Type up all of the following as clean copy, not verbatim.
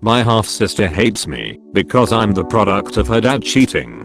My half-sister hates me because I'm the product of her dad cheating.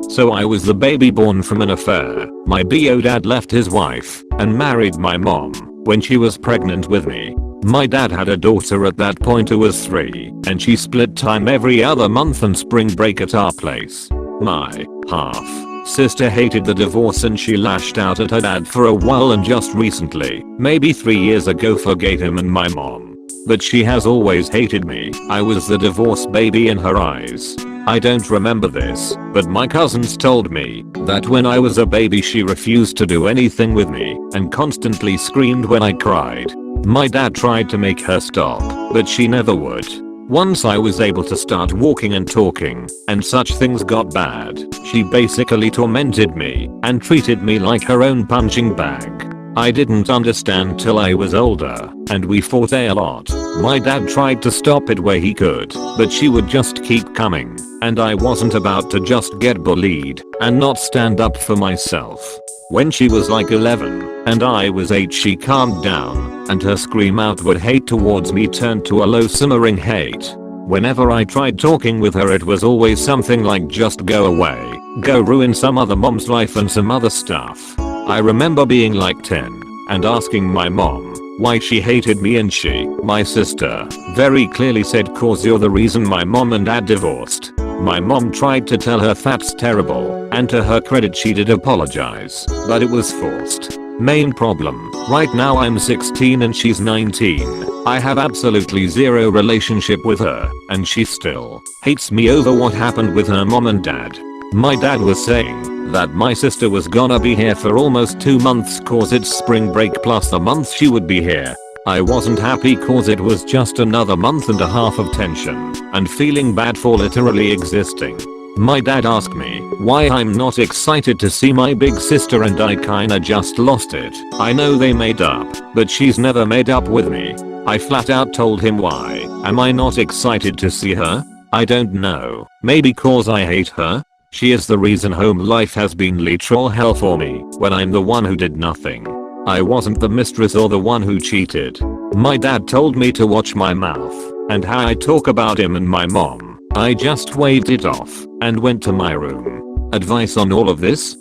So I was the baby born from an affair. My bio dad left his wife and married my mom when she was pregnant with me. My dad had a daughter at that point who was 3 and she split time every other month and spring break at our place. My half sister hated the divorce and she lashed out at her dad for a while and just recently, maybe 3 years ago, forgave him and my mom. But she has always hated me. I was the divorce baby in her eyes. I don't remember this, but my cousins told me that when I was a baby she refused to do anything with me and constantly screamed when I cried. My dad tried to make her stop, but she never would. Once I was able to start walking and talking, and such things got bad, she basically tormented me and treated me like her own punching bag. I didn't understand till I was older, and we fought a lot. My dad tried to stop it where he could, but she would just keep coming, and I wasn't about to just get bullied and not stand up for myself. When she was like 11 and I was 8, she calmed down, and her scream outward hate towards me turned to a low simmering hate. Whenever I tried talking with her, it was always something like just go away, go ruin some other mom's life and some other stuff. I remember being like 10 and asking my mom why she hated me, and she, my sister, very clearly said, "'Cause you're the reason my mom and dad divorced." My mom tried to tell her that's terrible, and to her credit she did apologize, but it was forced. Main problem, right now I'm 16 and she's 19. I have absolutely zero relationship with her, and she still hates me over what happened with her mom and dad. My dad was saying that my sister was gonna be here for almost 2 months cause it's spring break plus the month she would be here. I wasn't happy cause it was just another month and a half of tension and feeling bad for literally existing. My dad asked me why I'm not excited to see my big sister, and I kinda just lost it. I know they made up, but she's never made up with me. I flat out told him why am I not excited to see her? I don't know, maybe cause I hate her? She is the reason home life has been literal hell for me when I'm the one who did nothing. I wasn't the mistress or the one who cheated. My dad told me to watch my mouth and how I talk about him and my mom. I just waved it off and went to my room. Advice on all of this?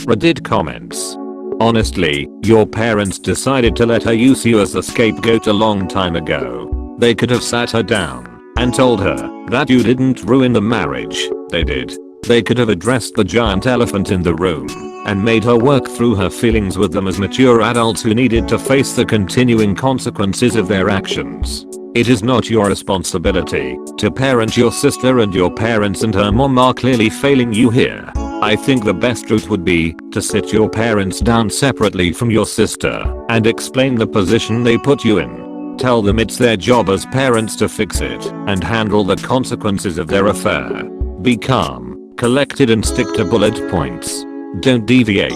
Reddit comments. Honestly, your parents decided to let her use you as a scapegoat a long time ago. They could have sat her down and told her that you didn't ruin the marriage. They did. They could have addressed the giant elephant in the room and made her work through her feelings with them as mature adults who needed to face the continuing consequences of their actions. It is not your responsibility to parent your sister, and your parents and her mom are clearly failing you here. I think the best route would be to sit your parents down separately from your sister and explain the position they put you in. Tell them it's their job as parents to fix it and handle the consequences of their affair. Be calm, collected, and stick to bullet points. Don't deviate.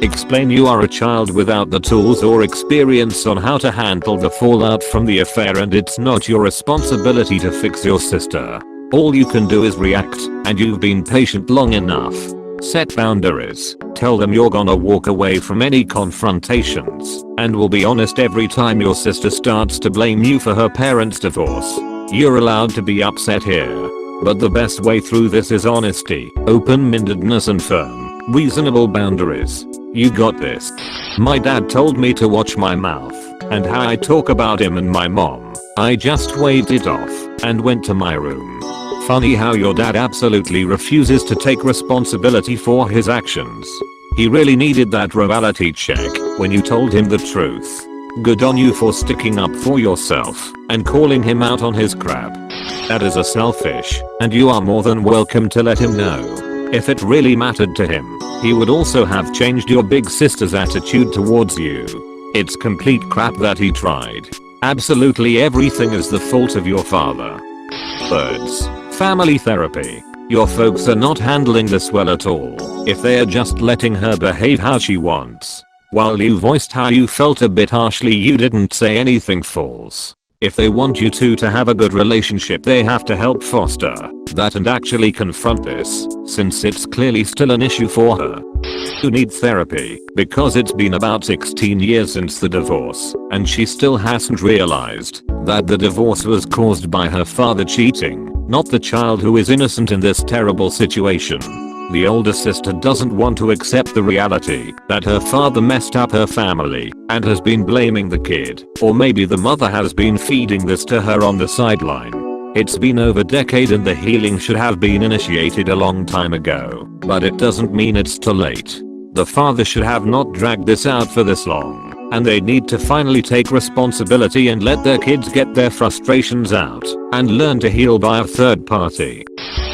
Explain you are a child without the tools or experience on how to handle the fallout from the affair, and it's not your responsibility to fix your sister. All you can do is react, and you've been patient long enough. Set boundaries. Tell them you're gonna walk away from any confrontations and will be honest every time your sister starts to blame you for her parents' divorce. You're allowed to be upset here, but the best way through this is honesty, open-mindedness, and firm, reasonable boundaries. You got this. My dad told me to watch my mouth and how I talk about him and my mom. I just waved it off and went to my room. Funny how your dad absolutely refuses to take responsibility for his actions. He really needed that reality check when you told him the truth. Good on you for sticking up for yourself and calling him out on his crap. That is a selfish, and you are more than welcome to let him know. If it really mattered to him, he would also have changed your big sister's attitude towards you. It's complete crap that he tried. Absolutely everything is the fault of your father. Birds. Family therapy. Your folks are not handling this well at all if they are just letting her behave how she wants. While you voiced how you felt a bit harshly, you didn't say anything false. If they want you two to have a good relationship, they have to help foster that and actually confront this, since it's clearly still an issue for her. You need therapy because it's been about 16 years since the divorce, and she still hasn't realized that the divorce was caused by her father cheating, not the child who is innocent in this terrible situation. The older sister doesn't want to accept the reality that her father messed up her family and has been blaming the kid, or maybe the mother has been feeding this to her on the sideline. It's been over a decade and the healing should have been initiated a long time ago, but it doesn't mean it's too late. The father should have not dragged this out for this long, and they need to finally take responsibility and let their kids get their frustrations out and learn to heal by a third party.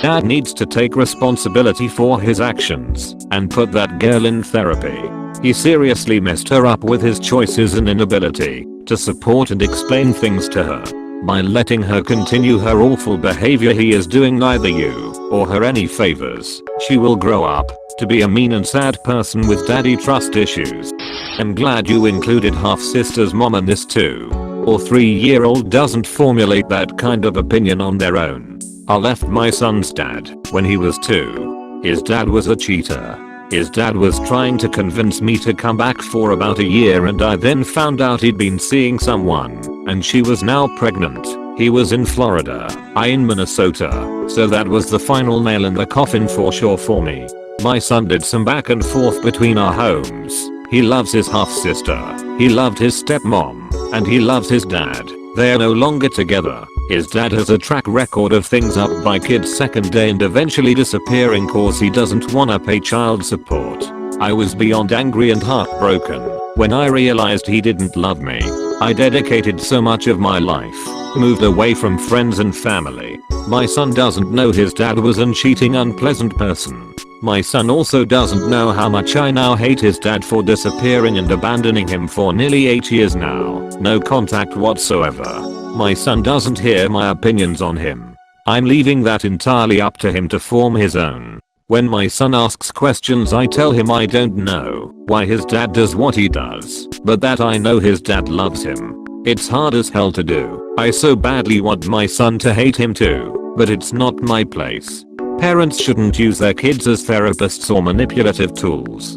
Dad needs to take responsibility for his actions and put that girl in therapy. He seriously messed her up with his choices and inability to support and explain things to her. By letting her continue her awful behavior, he is doing neither you or her any favors. She will grow up to be a mean and sad person with daddy trust issues. I'm glad you included half-sister's mom in this too. Or 3-year-old doesn't formulate that kind of opinion on their own. I left my son's dad when he was 2. His dad was a cheater. His dad was trying to convince me to come back for about a year, and I then found out he'd been seeing someone and she was now pregnant. He was in Florida, I in Minnesota, so that was the final nail in the coffin for sure for me. My son did some back and forth between our homes. He loves his half-sister, he loved his stepmom, and he loves his dad. They are no longer together. His dad has a track record of things up by kids' second day and eventually disappearing cause he doesn't wanna pay child support. I was beyond angry and heartbroken when I realized he didn't love me. I dedicated so much of my life, moved away from friends and family. My son doesn't know his dad was a cheating, unpleasant person. My son also doesn't know how much I now hate his dad for disappearing and abandoning him for nearly 8 years now. No contact whatsoever. My son doesn't hear my opinions on him. I'm leaving that entirely up to him to form his own. When my son asks questions, I tell him I don't know why his dad does what he does, but that I know his dad loves him. It's hard as hell to do. I so badly want my son to hate him too, but it's not my place. Parents shouldn't use their kids as therapists or manipulative tools.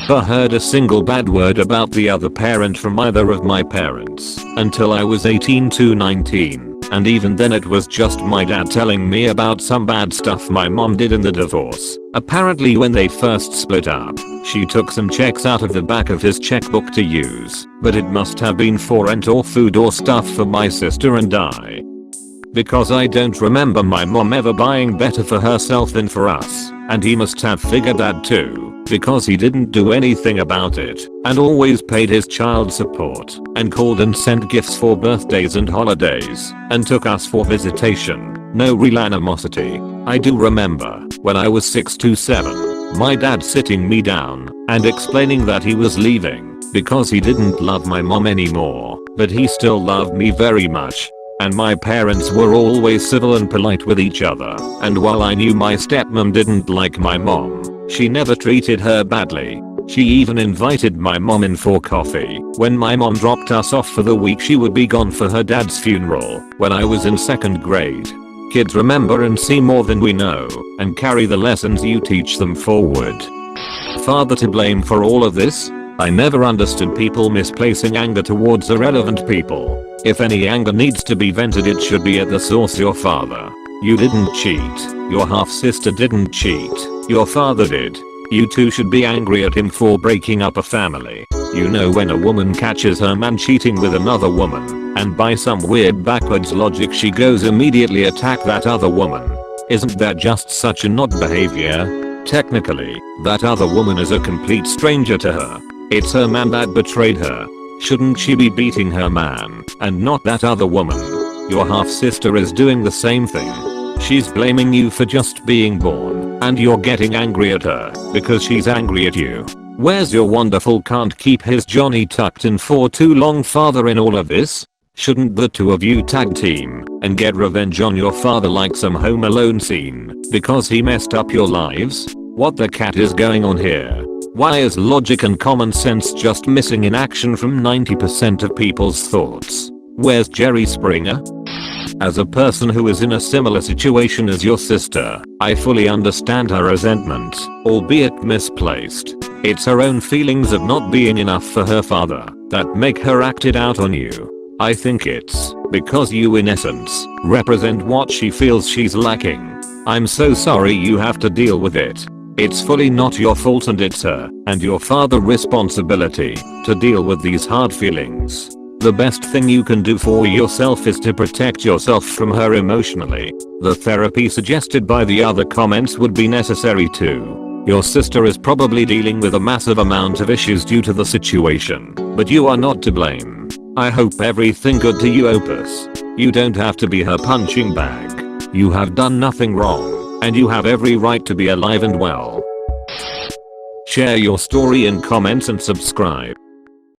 I heard a single bad word about the other parent from either of my parents until I was 18 to 19, and even then it was just my dad telling me about some bad stuff my mom did in the divorce. Apparently when they first split up, she took some checks out of the back of his checkbook to use, but it must have been for rent or food or stuff for my sister and I. Because I don't remember my mom ever buying better for herself than for us, and he must have figured that too, because he didn't do anything about it, and always paid his child support, and called and sent gifts for birthdays and holidays, and took us for visitation. No real animosity. I do remember, when I was 6 to 7, my dad sitting me down and explaining that he was leaving because he didn't love my mom anymore, but he still loved me very much. And my parents were always civil and polite with each other, and while I knew my stepmom didn't like my mom, she never treated her badly. She even invited my mom in for coffee. When my mom dropped us off for the week, she would be gone for her dad's funeral when I was in 2nd grade. Kids remember and see more than we know, and carry the lessons you teach them forward. Father to blame for all of this? I never understood people misplacing anger towards irrelevant people. If any anger needs to be vented, it should be at the source, your father. You didn't cheat. Your half-sister didn't cheat. Your father did. You two should be angry at him for breaking up a family. You know, when a woman catches her man cheating with another woman, and by some weird backwards logic she goes immediately attack that other woman. Isn't that just such an odd behavior? Technically, that other woman is a complete stranger to her. It's her man that betrayed her. Shouldn't she be beating her man, and not that other woman? Your half-sister is doing the same thing. She's blaming you for just being born, and you're getting angry at her because she's angry at you. Where's your wonderful can't keep his Johnny tucked in for too long father in all of this? Shouldn't the two of you tag team and get revenge on your father like some Home Alone scene because he messed up your lives? What the cat is going on here? Why is logic and common sense just missing in action from 90% of people's thoughts? Where's Jerry Springer? As a person who is in a similar situation as your sister, I fully understand her resentment, albeit misplaced. It's her own feelings of not being enough for her father that make her act it out on you. I think it's because you in essence represent what she feels she's lacking. I'm so sorry you have to deal with it. It's fully not your fault and it's her and your father's responsibility to deal with these hard feelings. The best thing you can do for yourself is to protect yourself from her emotionally. The therapy suggested by the other comments would be necessary too. Your sister is probably dealing with a massive amount of issues due to the situation, but you are not to blame. I hope everything good to you, Opus. You don't have to be her punching bag. You have done nothing wrong, and you have every right to be alive and well. Share your story in comments and subscribe.